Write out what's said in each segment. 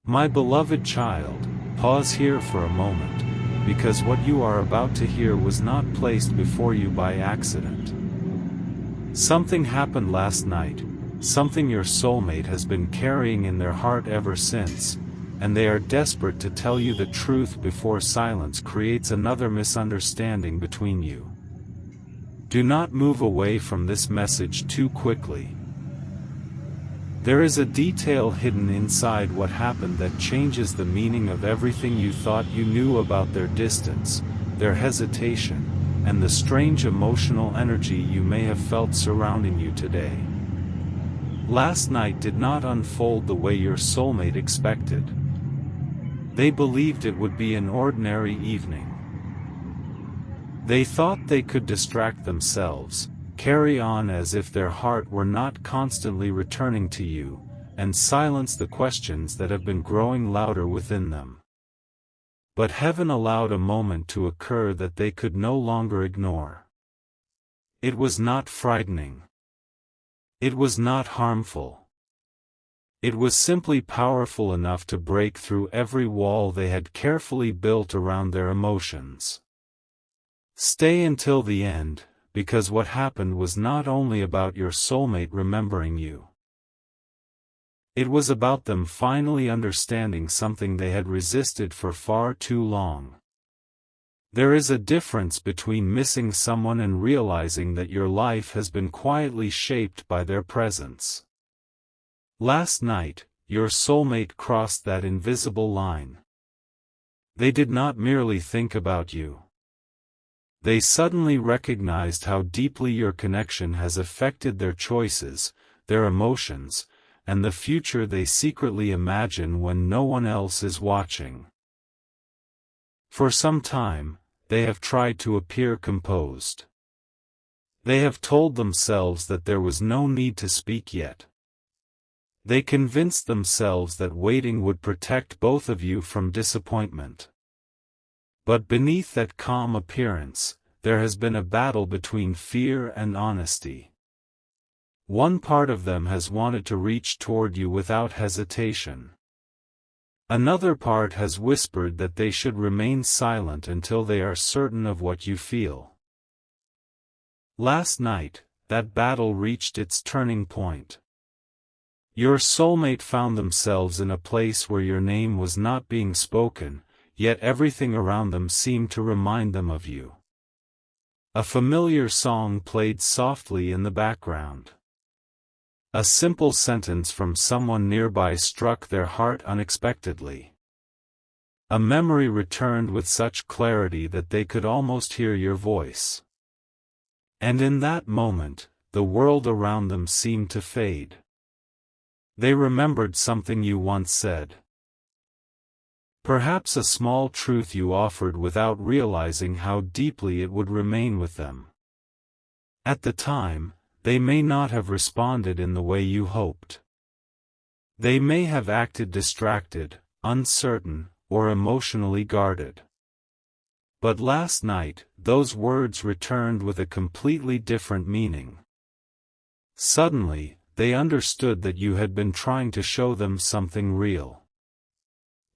My beloved child, pause here for a moment, because what you are about to hear was not placed before you by accident. Something happened last night, something your soulmate has been carrying in their heart ever since, and they are desperate to tell you the truth before silence creates another misunderstanding between you. Do not move away from this message too quickly. There is a detail hidden inside what happened that changes the meaning of everything you thought you knew about their distance, their hesitation, and the strange emotional energy you may have felt surrounding you today. Last night did not unfold the way your soulmate expected. They believed it would be an ordinary evening. They thought they could distract themselves, carry on as if their heart were not constantly returning to you, and silence the questions that have been growing louder within them. But heaven allowed a moment to occur that they could no longer ignore. It was not frightening. It was not harmful. It was simply powerful enough to break through every wall they had carefully built around their emotions. Stay until the end, because what happened was not only about your soulmate remembering you. It was about them finally understanding something they had resisted for far too long. There is a difference between missing someone and realizing that your life has been quietly shaped by their presence. Last night, your soulmate crossed that invisible line. They did not merely think about you. They suddenly recognized how deeply your connection has affected their choices, their emotions, and the future they secretly imagine when no one else is watching. For some time, they have tried to appear composed. They have told themselves that there was no need to speak yet. They convinced themselves that waiting would protect both of you from disappointment. But beneath that calm appearance, there has been a battle between fear and honesty. One part of them has wanted to reach toward you without hesitation. Another part has whispered that they should remain silent until they are certain of what you feel. Last night, that battle reached its turning point. Your soulmate found themselves in a place where your name was not being spoken, yet everything around them seemed to remind them of you. A familiar song played softly in the background. A simple sentence from someone nearby struck their heart unexpectedly. A memory returned with such clarity that they could almost hear your voice. And in that moment, the world around them seemed to fade. They remembered something you once said. Perhaps a small truth you offered without realizing how deeply it would remain with them. At the time, they may not have responded in the way you hoped. They may have acted distracted, uncertain, or emotionally guarded. But last night, those words returned with a completely different meaning. Suddenly, they understood that you had been trying to show them something real.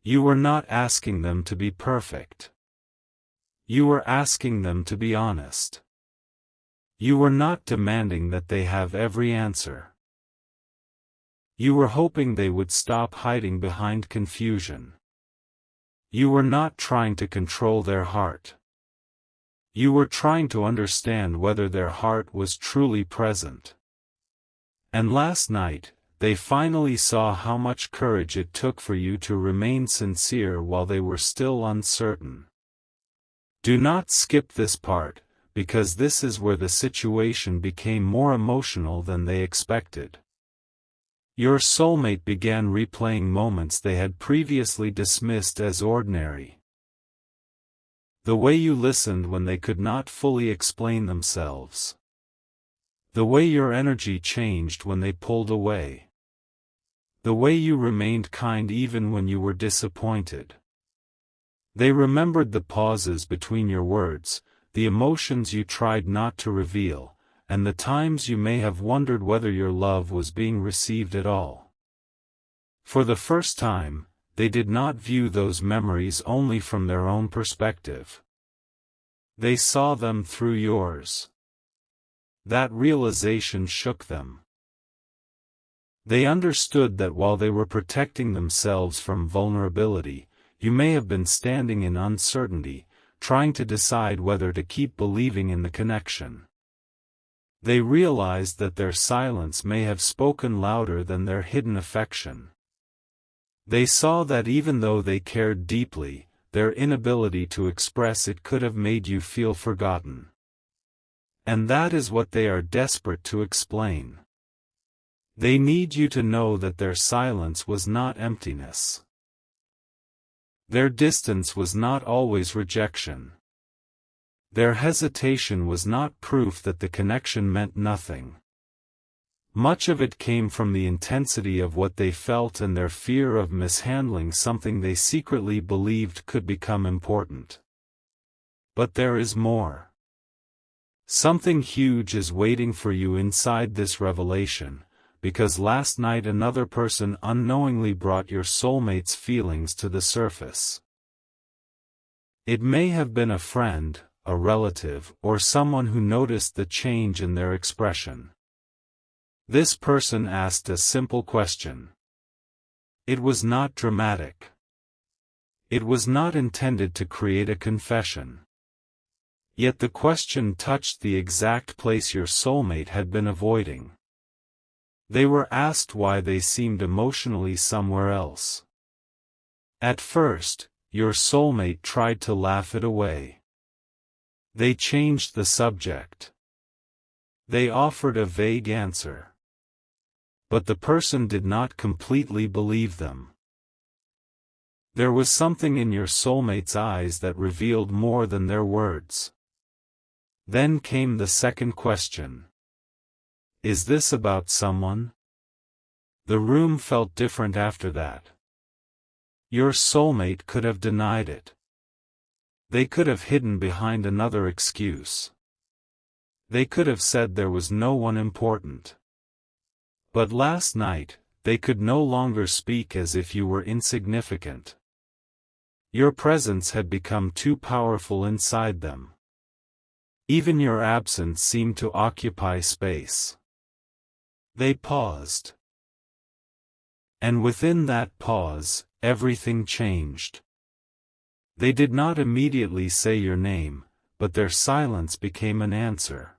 You were not asking them to be perfect. You were asking them to be honest. You were not demanding that they have every answer. You were hoping they would stop hiding behind confusion. You were not trying to control their heart. You were trying to understand whether their heart was truly present. And last night, they finally saw how much courage it took for you to remain sincere while they were still uncertain. Do not skip this part, because this is where the situation became more emotional than they expected. Your soulmate began replaying moments they had previously dismissed as ordinary. The way you listened when they could not fully explain themselves. The way your energy changed when they pulled away. The way you remained kind even when you were disappointed. They remembered the pauses between your words, the emotions you tried not to reveal, and the times you may have wondered whether your love was being received at all. For the first time, they did not view those memories only from their own perspective. They saw them through yours. That realization shook them. They understood that while they were protecting themselves from vulnerability, you may have been standing in uncertainty, trying to decide whether to keep believing in the connection. They realized that their silence may have spoken louder than their hidden affection. They saw that even though they cared deeply, their inability to express it could have made you feel forgotten. And that is what they are desperate to explain. They need you to know that their silence was not emptiness. Their distance was not always rejection. Their hesitation was not proof that the connection meant nothing. Much of it came from the intensity of what they felt and their fear of mishandling something they secretly believed could become important. But there is more. Something huge is waiting for you inside this revelation, because last night another person unknowingly brought your soulmate's feelings to the surface. It may have been a friend, a relative, or someone who noticed the change in their expression. This person asked a simple question. It was not dramatic. It was not intended to create a confession. Yet the question touched the exact place your soulmate had been avoiding. They were asked why they seemed emotionally somewhere else. At first, your soulmate tried to laugh it away. They changed the subject. They offered a vague answer. But the person did not completely believe them. There was something in your soulmate's eyes that revealed more than their words. Then came the second question. Is this about someone? The room felt different after that. Your soulmate could have denied it. They could have hidden behind another excuse. They could have said there was no one important. But last night, they could no longer speak as if you were insignificant. Your presence had become too powerful inside them. Even your absence seemed to occupy space. They paused. And within that pause, everything changed. They did not immediately say your name, but their silence became an answer.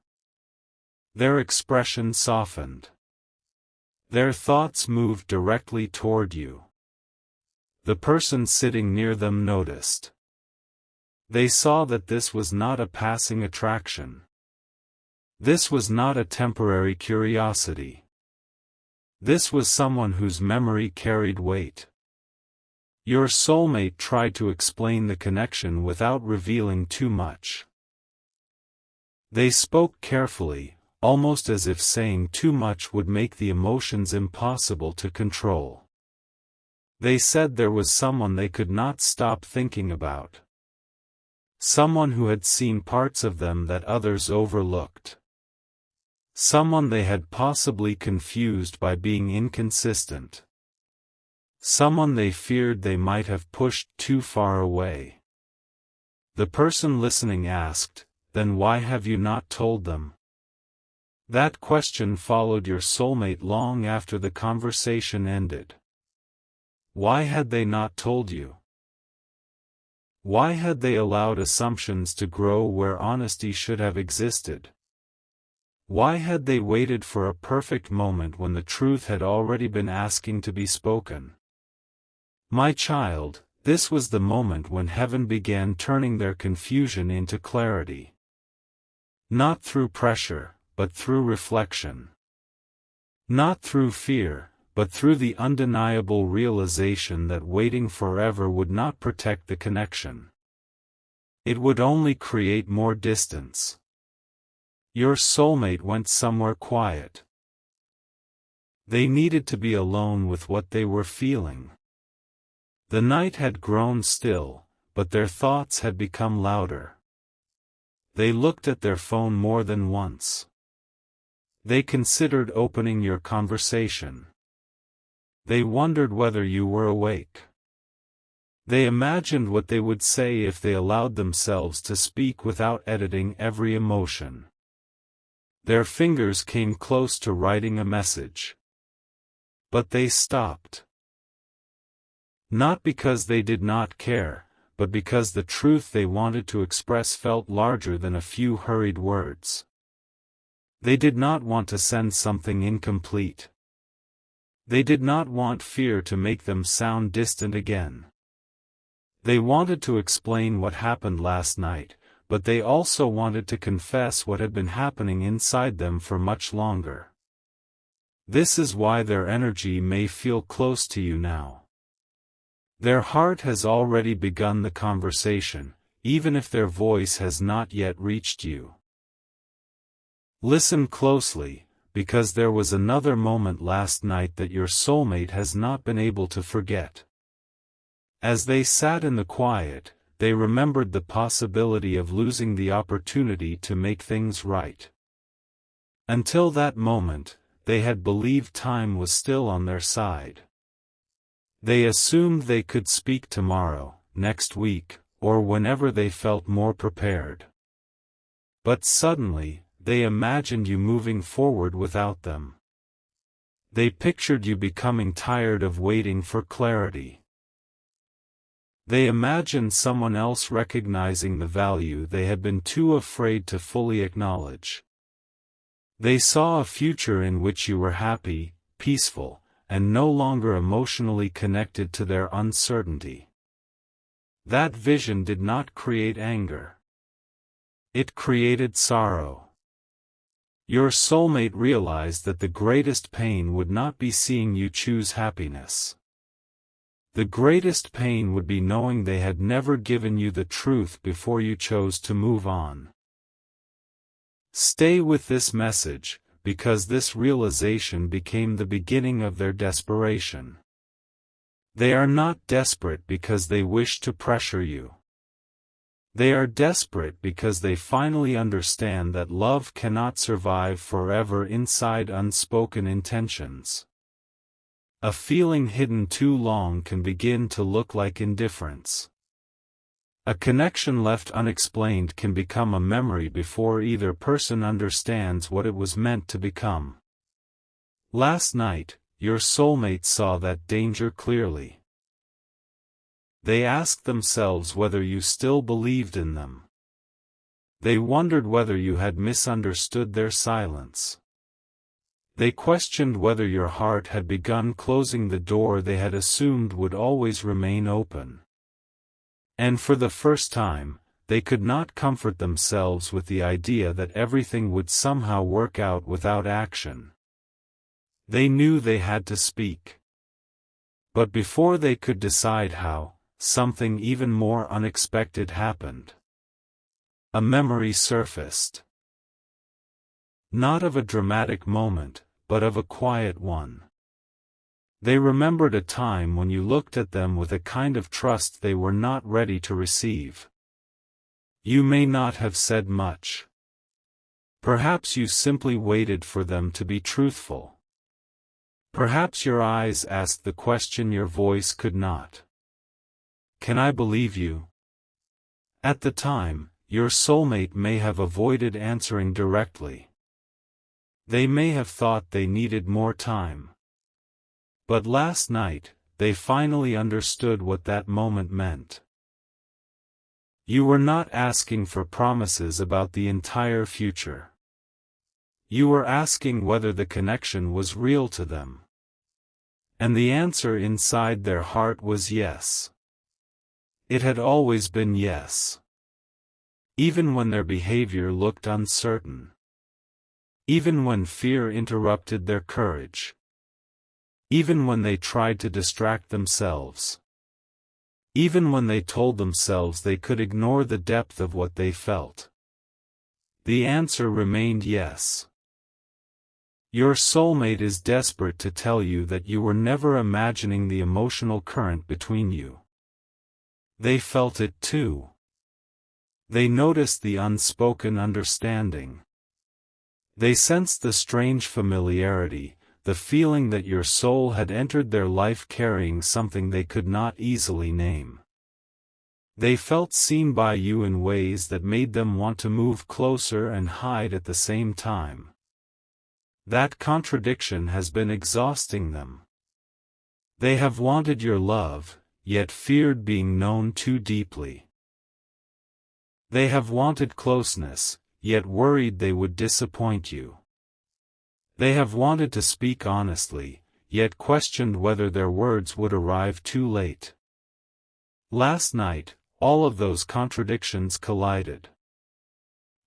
Their expression softened. Their thoughts moved directly toward you. The person sitting near them noticed. They saw that this was not a passing attraction. This was not a temporary curiosity. This was someone whose memory carried weight. Your soulmate tried to explain the connection without revealing too much. They spoke carefully, almost as if saying too much would make the emotions impossible to control. They said there was someone they could not stop thinking about. Someone who had seen parts of them that others overlooked. Someone they had possibly confused by being inconsistent. Someone they feared they might have pushed too far away. The person listening asked, "Then why have you not told them?" That question followed your soulmate long after the conversation ended. Why had they not told you? Why had they allowed assumptions to grow where honesty should have existed? Why had they waited for a perfect moment when the truth had already been asking to be spoken? My child, this was the moment when heaven began turning their confusion into clarity. Not through pressure, but through reflection. Not through fear, but through the undeniable realization that waiting forever would not protect the connection. It would only create more distance. Your soulmate went somewhere quiet. They needed to be alone with what they were feeling. The night had grown still, but their thoughts had become louder. They looked at their phone more than once. They considered opening your conversation. They wondered whether you were awake. They imagined what they would say if they allowed themselves to speak without editing every emotion. Their fingers came close to writing a message. But they stopped. Not because they did not care, but because the truth they wanted to express felt larger than a few hurried words. They did not want to send something incomplete. They did not want fear to make them sound distant again. They wanted to explain what happened last night, but they also wanted to confess what had been happening inside them for much longer. This is why their energy may feel close to you now. Their heart has already begun the conversation, even if their voice has not yet reached you. Listen closely, because there was another moment last night that your soulmate has not been able to forget. As they sat in the quiet, they remembered the possibility of losing the opportunity to make things right. Until that moment, they had believed time was still on their side. They assumed they could speak tomorrow, next week, or whenever they felt more prepared. But suddenly, they imagined you moving forward without them. They pictured you becoming tired of waiting for clarity. They imagined someone else recognizing the value they had been too afraid to fully acknowledge. They saw a future in which you were happy, peaceful, and no longer emotionally connected to their uncertainty. That vision did not create anger. It created sorrow. Your soulmate realized that the greatest pain would not be seeing you choose happiness. The greatest pain would be knowing they had never given you the truth before you chose to move on. Stay with this message, because this realization became the beginning of their desperation. They are not desperate because they wish to pressure you. They are desperate because they finally understand that love cannot survive forever inside unspoken intentions. A feeling hidden too long can begin to look like indifference. A connection left unexplained can become a memory before either person understands what it was meant to become. Last night, your soulmate saw that danger clearly. They asked themselves whether you still believed in them. They wondered whether you had misunderstood their silence. They questioned whether your heart had begun closing the door they had assumed would always remain open. And for the first time, they could not comfort themselves with the idea that everything would somehow work out without action. They knew they had to speak. But before they could decide how, something even more unexpected happened. A memory surfaced. Not of a dramatic moment, but of a quiet one. They remembered a time when you looked at them with a kind of trust they were not ready to receive. You may not have said much. Perhaps you simply waited for them to be truthful. Perhaps your eyes asked the question your voice could not. Can I believe you? At the time, your soulmate may have avoided answering directly. They may have thought they needed more time. But last night, they finally understood what that moment meant. You were not asking for promises about the entire future. You were asking whether the connection was real to them. And the answer inside their heart was yes. It had always been yes. Even when their behavior looked uncertain. Even when fear interrupted their courage. Even when they tried to distract themselves. Even when they told themselves they could ignore the depth of what they felt. The answer remained yes. Your soulmate is desperate to tell you that you were never imagining the emotional current between you. They felt it too. They noticed the unspoken understanding. They sensed the strange familiarity, the feeling that your soul had entered their life carrying something they could not easily name. They felt seen by you in ways that made them want to move closer and hide at the same time. That contradiction has been exhausting them. They have wanted your love, yet feared being known too deeply. They have wanted closeness, yet worried they would disappoint you. They have wanted to speak honestly, yet questioned whether their words would arrive too late. Last night, all of those contradictions collided.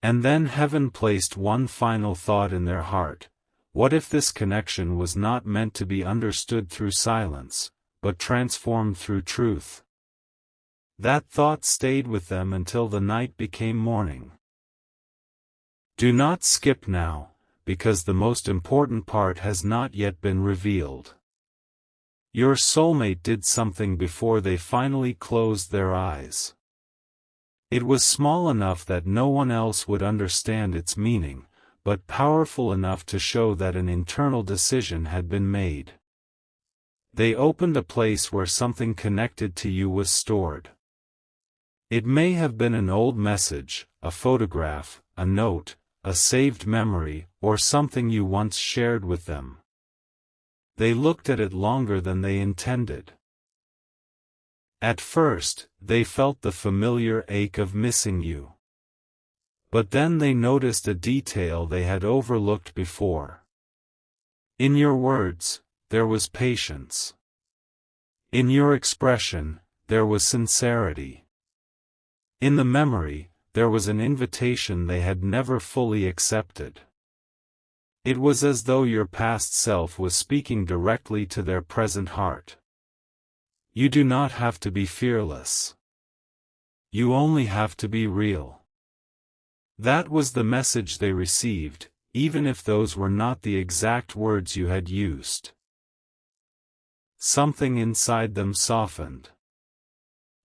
And then heaven placed one final thought in their heart: what if this connection was not meant to be understood through silence, but transformed through truth? That thought stayed with them until the night became morning. Do not skip now, because the most important part has not yet been revealed. Your soulmate did something before they finally closed their eyes. It was small enough that no one else would understand its meaning, but powerful enough to show that an internal decision had been made. They opened a place where something connected to you was stored. It may have been an old message, a photograph, a note, a saved memory, or something you once shared with them. They looked at it longer than they intended. At first, they felt the familiar ache of missing you. But then they noticed a detail they had overlooked before. In your words, there was patience. In your expression, there was sincerity. In the memory, there was an invitation they had never fully accepted. It was as though your past self was speaking directly to their present heart. You do not have to be fearless. You only have to be real. That was the message they received, even if those were not the exact words you had used. Something inside them softened.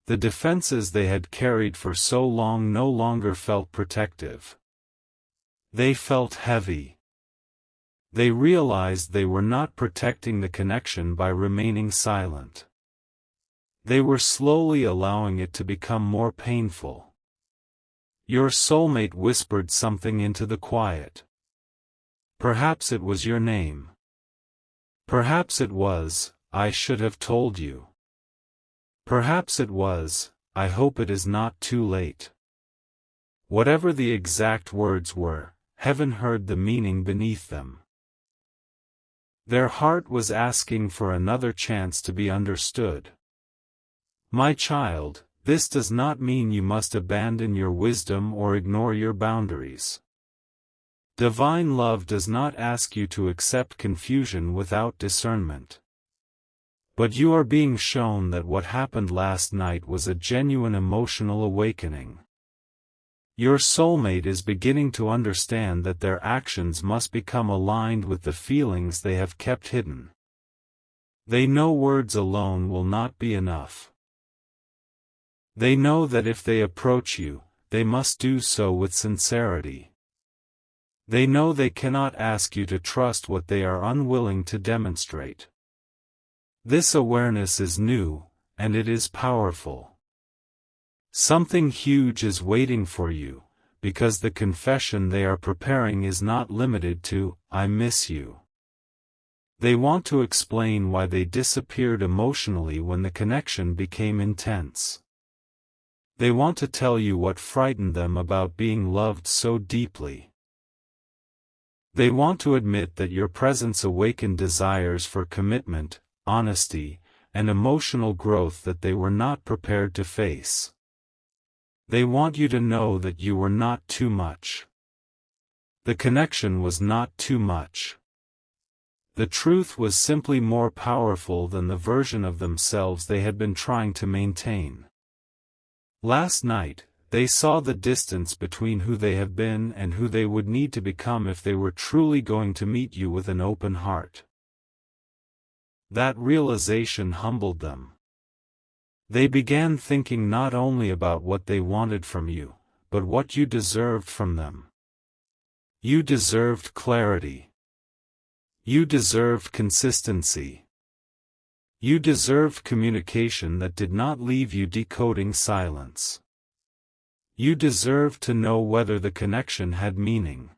The defenses they had carried for so long no longer felt protective. They felt heavy. They realized they were not protecting the connection by remaining silent. They were slowly allowing it to become more painful. Your soulmate whispered something into the quiet. Perhaps it was your name. Perhaps it was, "I should have told you." Perhaps it was, "I hope it is not too late." Whatever the exact words were, heaven heard the meaning beneath them. Their heart was asking for another chance to be understood. My child, this does not mean you must abandon your wisdom or ignore your boundaries. Divine love does not ask you to accept confusion without discernment. But you are being shown that what happened last night was a genuine emotional awakening. Your soulmate is beginning to understand that their actions must become aligned with the feelings they have kept hidden. They know words alone will not be enough. They know that if they approach you, they must do so with sincerity. They know they cannot ask you to trust what they are unwilling to demonstrate. This awareness is new, and it is powerful. Something huge is waiting for you, because the confession they are preparing is not limited to, "I miss you." They want to explain why they disappeared emotionally when the connection became intense. They want to tell you what frightened them about being loved so deeply. They want to admit that your presence awakened desires for commitment, honesty, and emotional growth that they were not prepared to face. They want you to know that you were not too much. The connection was not too much. The truth was simply more powerful than the version of themselves they had been trying to maintain. Last night, they saw the distance between who they have been and who they would need to become if they were truly going to meet you with an open heart. That realization humbled them. They began thinking not only about what they wanted from you, but what you deserved from them. You deserved clarity. You deserved consistency. You deserved communication that did not leave you decoding silence. You deserved to know whether the connection had meaning.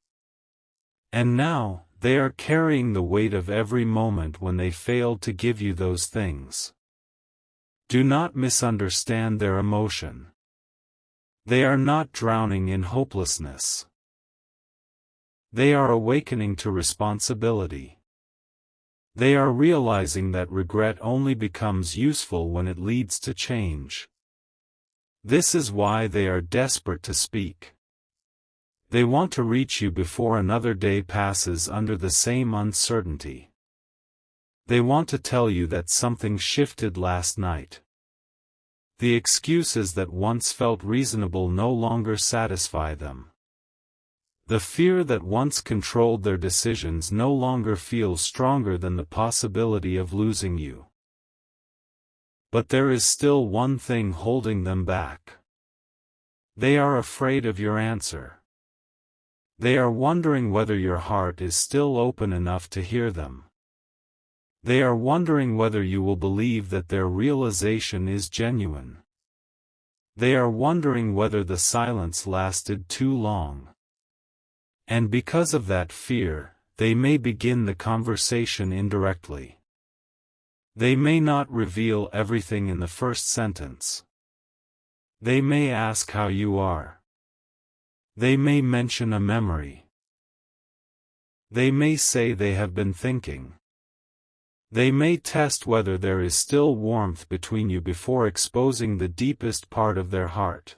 And now, they are carrying the weight of every moment when they failed to give you those things. Do not misunderstand their emotion. They are not drowning in hopelessness. They are awakening to responsibility. They are realizing that regret only becomes useful when it leads to change. This is why they are desperate to speak. They want to reach you before another day passes under the same uncertainty. They want to tell you that something shifted last night. The excuses that once felt reasonable no longer satisfy them. The fear that once controlled their decisions no longer feels stronger than the possibility of losing you. But there is still one thing holding them back. They are afraid of your answer. They are wondering whether your heart is still open enough to hear them. They are wondering whether you will believe that their realization is genuine. They are wondering whether the silence lasted too long. And because of that fear, they may begin the conversation indirectly. They may not reveal everything in the first sentence. They may ask how you are. They may mention a memory. They may say they have been thinking. They may test whether there is still warmth between you before exposing the deepest part of their heart.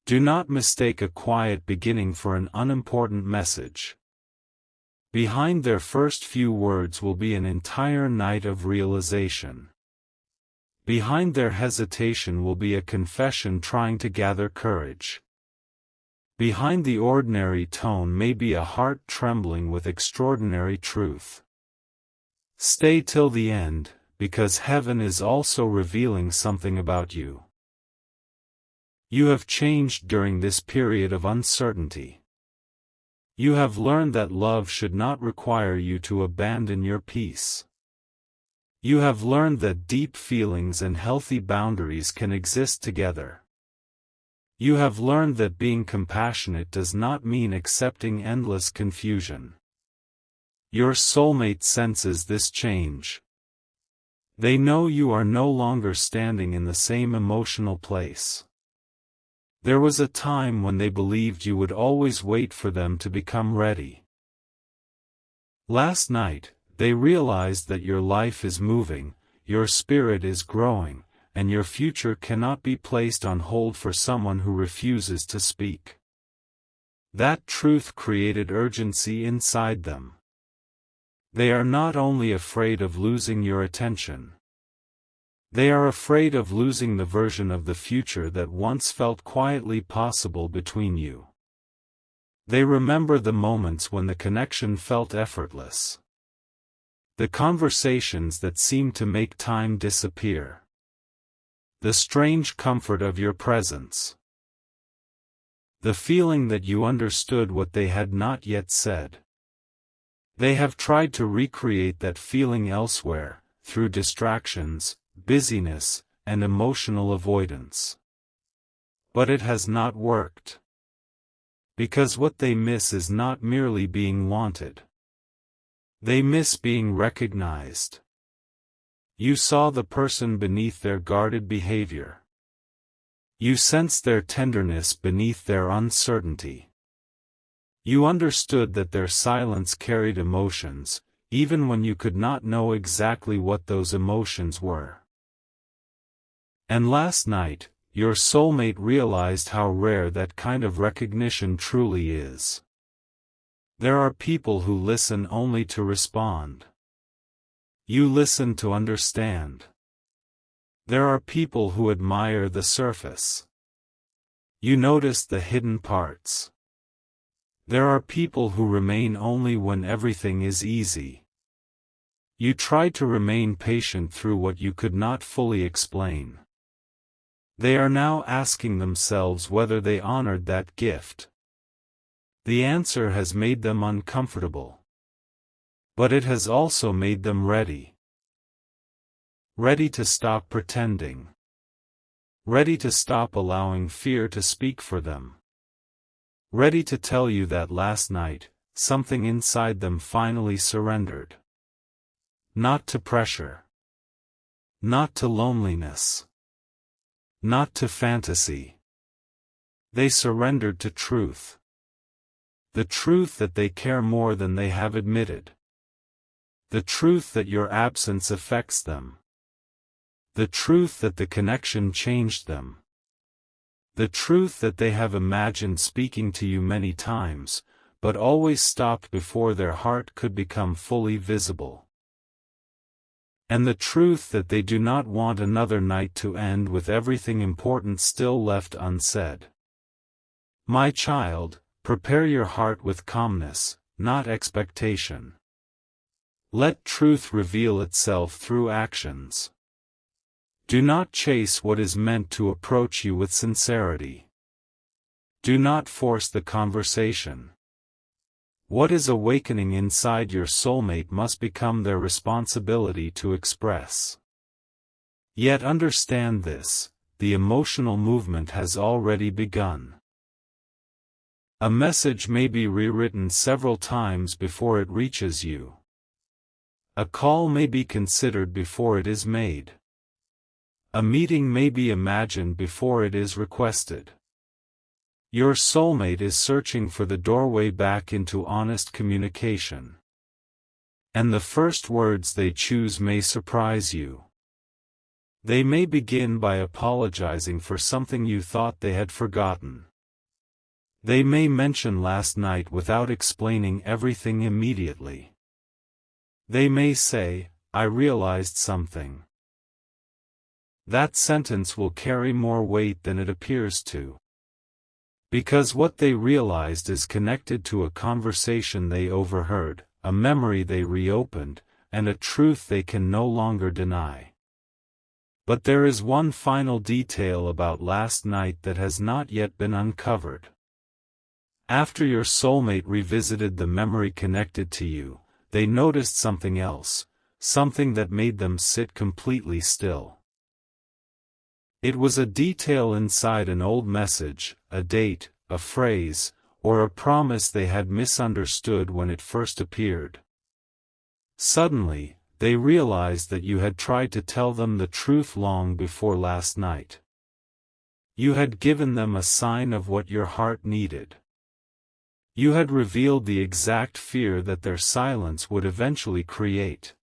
Do not mistake a quiet beginning for an unimportant message. Behind their first few words will be an entire night of realization. Behind their hesitation will be a confession trying to gather courage. Behind the ordinary tone may be a heart trembling with extraordinary truth. Stay till the end, because heaven is also revealing something about you. You have changed during this period of uncertainty. You have learned that love should not require you to abandon your peace. You have learned that deep feelings and healthy boundaries can exist together. You have learned that being compassionate does not mean accepting endless confusion. Your soulmate senses this change. They know you are no longer standing in the same emotional place. There was a time when they believed you would always wait for them to become ready. Last night, they realized that your life is moving, your spirit is growing, and your future cannot be placed on hold for someone who refuses to speak. That truth created urgency inside them. They are not only afraid of losing your attention. They are afraid of losing the version of the future that once felt quietly possible between you. They remember the moments when the connection felt effortless. The conversations that seemed to make time disappear. The strange comfort of your presence. The feeling that you understood what they had not yet said. They have tried to recreate that feeling elsewhere, through distractions, busyness, and emotional avoidance. But it has not worked. Because what they miss is not merely being wanted. They miss being recognized. You saw the person beneath their guarded behavior. You sensed their tenderness beneath their uncertainty. You understood that their silence carried emotions, even when you could not know exactly what those emotions were. And last night, your soulmate realized how rare that kind of recognition truly is. There are people who listen only to respond. You listen to understand. There are people who admire the surface. You notice the hidden parts. There are people who remain only when everything is easy. You try to remain patient through what you could not fully explain. They are now asking themselves whether they honored that gift. The answer has made them uncomfortable. But it has also made them ready. Ready to stop pretending. Ready to stop allowing fear to speak for them. Ready to tell you that last night, something inside them finally surrendered. Not to pressure. Not to loneliness. Not to fantasy. They surrendered to truth. The truth that they care more than they have admitted. The truth that your absence affects them. The truth that the connection changed them. The truth that they have imagined speaking to you many times, but always stopped before their heart could become fully visible. And the truth that they do not want another night to end with everything important still left unsaid. My child, prepare your heart with calmness, not expectation. Let truth reveal itself through actions. Do not chase what is meant to approach you with sincerity. Do not force the conversation. What is awakening inside your soulmate must become their responsibility to express. Yet understand this, the emotional movement has already begun. A message may be rewritten several times before it reaches you. A call may be considered before it is made. A meeting may be imagined before it is requested. Your soulmate is searching for the doorway back into honest communication. And the first words they choose may surprise you. They may begin by apologizing for something you thought they had forgotten. They may mention last night without explaining everything immediately. They may say, "I realized something." That sentence will carry more weight than it appears to. Because what they realized is connected to a conversation they overheard, a memory they reopened, and a truth they can no longer deny. But there is one final detail about last night that has not yet been uncovered. After your soulmate revisited the memory connected to you, they noticed something else, something that made them sit completely still. It was a detail inside an old message, a date, a phrase, or a promise they had misunderstood when it first appeared. Suddenly, they realized that you had tried to tell them the truth long before last night. You had given them a sign of what your heart needed. You had revealed the exact fear that their silence would eventually create.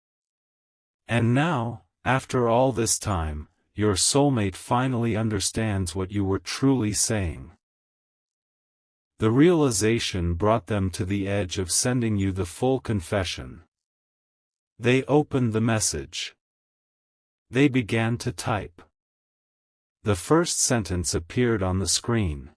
And now, after all this time, your soulmate finally understands what you were truly saying. The realization brought them to the edge of sending you the full confession. They opened the message. They began to type. The first sentence appeared on the screen.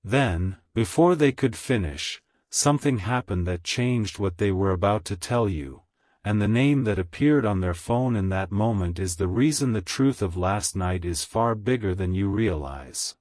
Then, before they could finish, something happened that changed what they were about to tell you, and the name that appeared on their phone in that moment is the reason the truth of last night is far bigger than you realize.